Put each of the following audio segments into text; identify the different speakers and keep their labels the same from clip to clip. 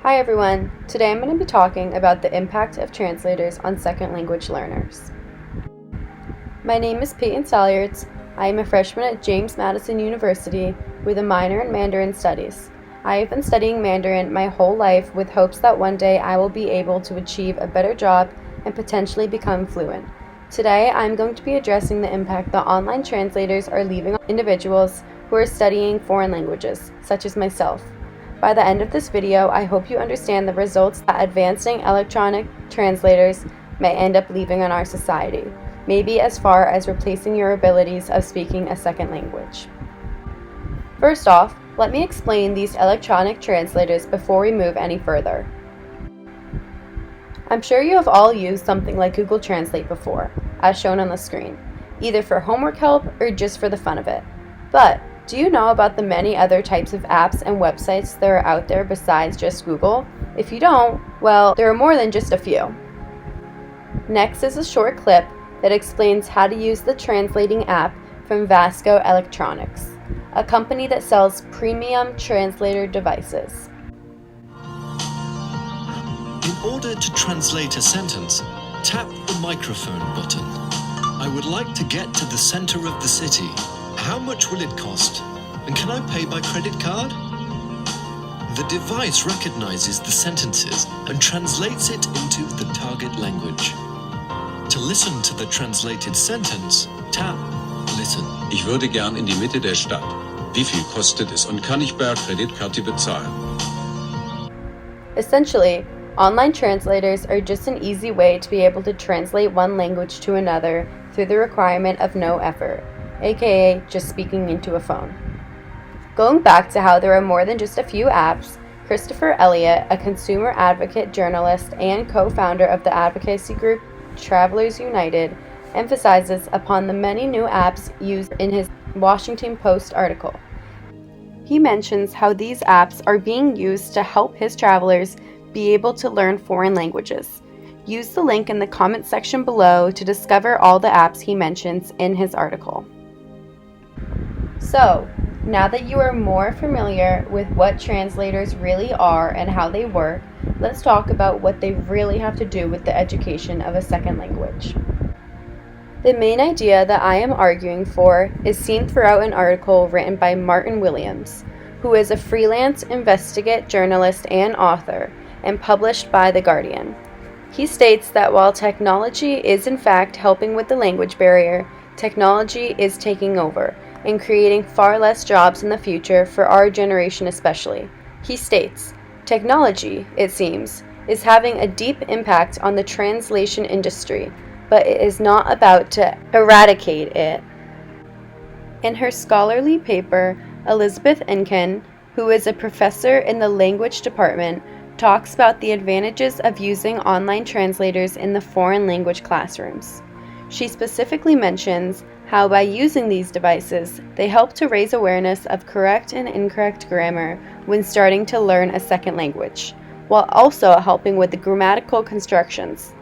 Speaker 1: Hi everyone! Today I'm going to be talking about the impact of translators on second language learners. My name is Peyton Salyards. I am a freshman at James Madison University with a minor in Mandarin Studies. I have been studying Mandarin my whole life with hopes that one day I will be able to achieve a better job and potentially become fluent. Today I'm going to be addressing the impact that online translators are leaving on individuals who are studying foreign languages, such as myself. By the end of this video, I hope you understand the results that advancing electronic translators may end up leaving on our society, maybe as far as replacing your abilities of speaking a second language. First off, let me explain these electronic translators before we move any further. I'm sure you have all used something like Google Translate before, as shown on the screen, either for homework help or just for the fun of it. But do you know about the many other types of apps and websites that are out there besides just Google? If you don't, well, there are more than just a few. Next is a short clip that explains how to use the translating app from Vasco Electronics, a company that sells premium translator devices.
Speaker 2: In order to translate a sentence, tap the microphone button. I would like to get to the center of the city. How much will it cost? And can I pay by credit card? The device recognizes the sentences and translates it into the target language. To listen to the translated sentence, tap Listen.
Speaker 3: Ich würde gern in die Mitte der Stadt. Wie viel kostet es und kann ich per Kreditkarte bezahlen?
Speaker 1: Essentially, online translators are just an easy way to be able to translate one language to another through the requirement of no effort, aka just speaking into a phone. Going back to how there are more than just a few apps, Christopher Elliott, a consumer advocate journalist and co-founder of the advocacy group Travelers United, emphasizes upon the many new apps used in his Washington Post article. He mentions how these apps are being used to help his travelers be able to learn foreign languages. Use the link in the comment section below to discover all the apps he mentions in his article. So, now that you are more familiar with what translators really are and how they work, let's talk about what they really have to do with the education of a second language. The main idea that I am arguing for is seen throughout an article written by Martin Williams, who is a freelance investigate journalist and author, and published by The Guardian. He states that while technology is in fact helping with the language barrier, technology is taking over and creating far less jobs in the future for our generation especially. He states, technology, it seems, is having a deep impact on the translation industry, but it is not about to eradicate it. In her scholarly paper, Elizabeth Enkin, who is a professor in the language department, talks about the advantages of using online translators in the foreign language classrooms. She specifically mentions how by using these devices, they help to raise awareness of correct and incorrect grammar when starting to learn a second language, while also helping with the grammatical constructions.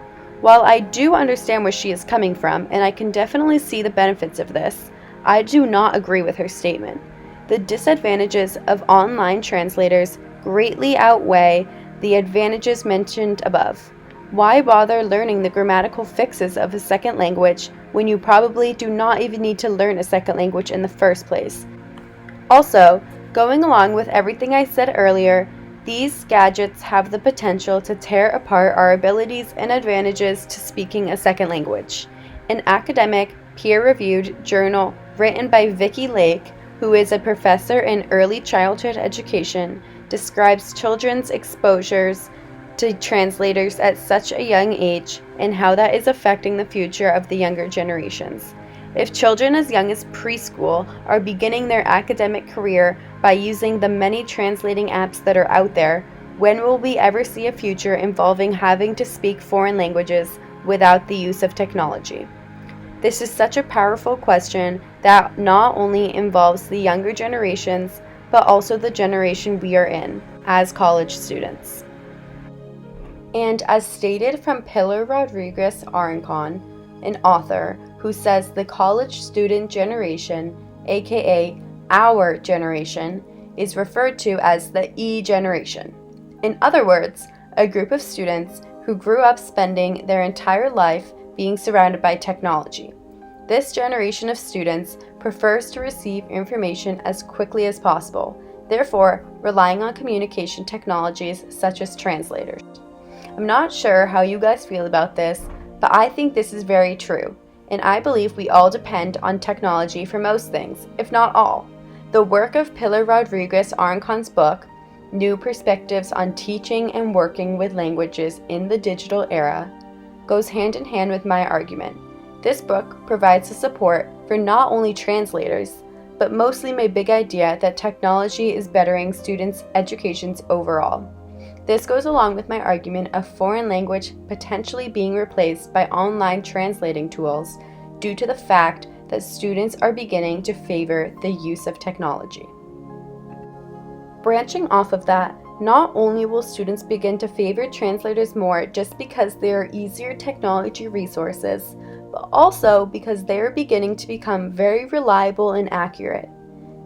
Speaker 1: While I do understand where she is coming from, and I can definitely see the benefits of this, I do not agree with her statement. The disadvantages of online translators greatly outweigh the advantages mentioned above. Why bother learning the grammatical fixes of a second language when you probably do not even need to learn a second language in the first place? Also, going along with everything I said earlier, these gadgets have the potential to tear apart our abilities and advantages to speaking a second language. An academic, peer-reviewed journal written by Vickie Lake, who is a professor in early childhood education, describes children's exposures to translators at such a young age and how that is affecting the future of the younger generations. If children as young as preschool are beginning their academic career by using the many translating apps that are out there, when will we ever see a future involving having to speak foreign languages without the use of technology? This is such a powerful question that not only involves the younger generations, but also the generation we are in as college students. And as stated from Pilar Rodríguez-Arancón, an author who says the college student generation, aka our generation, is referred to as the E generation. In other words, a group of students who grew up spending their entire life being surrounded by technology. This generation of students prefers to receive information as quickly as possible, therefore relying on communication technologies such as translators. I'm not sure how you guys feel about this, but I think this is very true, and I believe we all depend on technology for most things, if not all. The work of Pilar Rodríguez-Arancon's book, New Perspectives on Teaching and Working with Languages in the Digital Era, goes hand in hand with my argument. This book provides the support for not only translators, but mostly my big idea that technology is bettering students' educations overall. This goes along with my argument of foreign language potentially being replaced by online translating tools due to the fact that students are beginning to favor the use of technology. Branching off of that, not only will students begin to favor translators more just because they are easier technology resources, but also because they are beginning to become very reliable and accurate.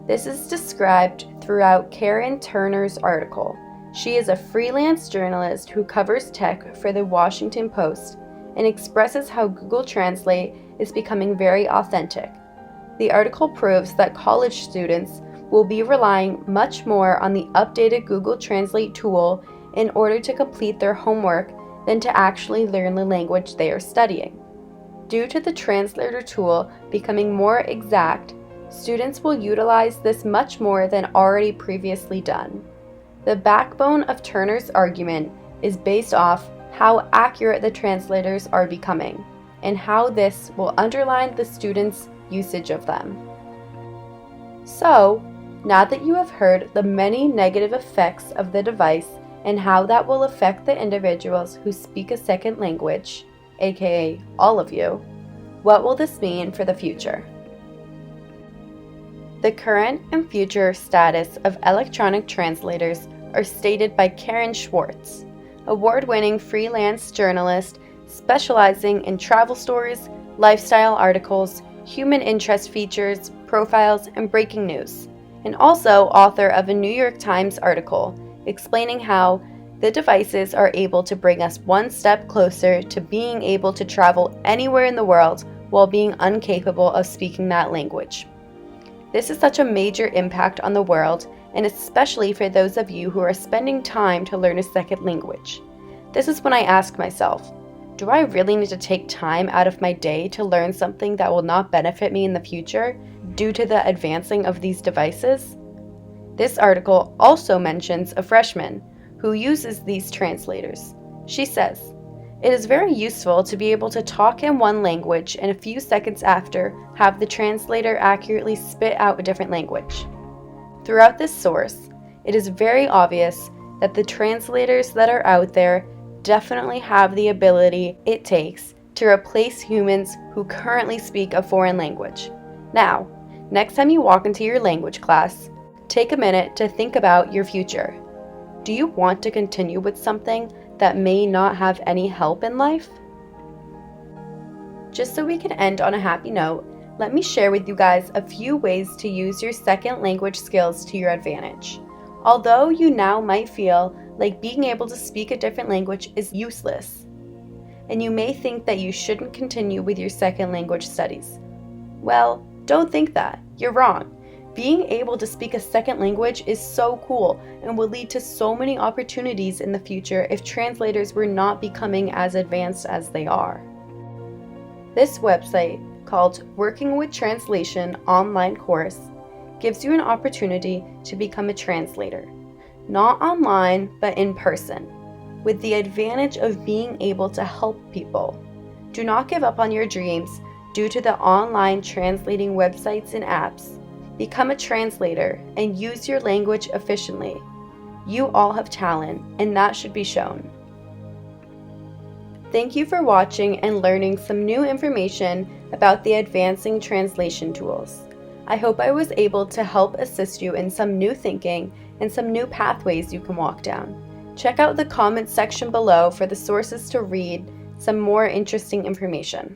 Speaker 1: This is described throughout Karen Turner's article. She is a freelance journalist who covers tech for the Washington Post and expresses how Google Translate is becoming very authentic. The article proves that college students will be relying much more on the updated Google Translate tool in order to complete their homework than to actually learn the language they are studying. Due to the translator tool becoming more exact, students will utilize this much more than already previously done. The backbone of Turner's argument is based off how accurate the translators are becoming, and how this will underline the students' usage of them. So, now that you have heard the many negative effects of the device and how that will affect the individuals who speak a second language, aka all of you, what will this mean for the future? The current and future status of electronic translators are stated by Karen Schwartz, award-winning freelance journalist specializing in travel stories, lifestyle articles, human interest features, profiles, and breaking news, and also author of a New York Times article explaining how the devices are able to bring us one step closer to being able to travel anywhere in the world while being incapable of speaking that language. This is such a major impact on the world, and especially for those of you who are spending time to learn a second language. This is when I ask myself, do I really need to take time out of my day to learn something that will not benefit me in the future due to the advancing of these devices? This article also mentions a freshman who uses these translators. She says, "It is very useful to be able to talk in one language and a few seconds after have the translator accurately spit out a different language." Throughout this source, it is very obvious that the translators that are out there definitely have the ability it takes to replace humans who currently speak a foreign language. Now, next time you walk into your language class, take a minute to think about your future. Do you want to continue with something that may not have any help in life? Just so we can end on a happy note, let me share with you guys a few ways to use your second language skills to your advantage. Although you now might feel like being able to speak a different language is useless, and you may think that you shouldn't continue with your second language studies. Well, don't think that. You're wrong. Being able to speak a second language is so cool and will lead to so many opportunities in the future if translators were not becoming as advanced as they are. This website, called Working with Translation Online Course, gives you an opportunity to become a translator, not online but in person, with the advantage of being able to help people. Do not give up on your dreams due to the online translating websites and apps. Become a translator and use your language efficiently. You all have talent, and that should be shown. Thank you for watching and learning some new information about the advancing translation tools. I hope I was able to help assist you in some new thinking and some new pathways you can walk down. Check out the comments section below for the sources to read some more interesting information.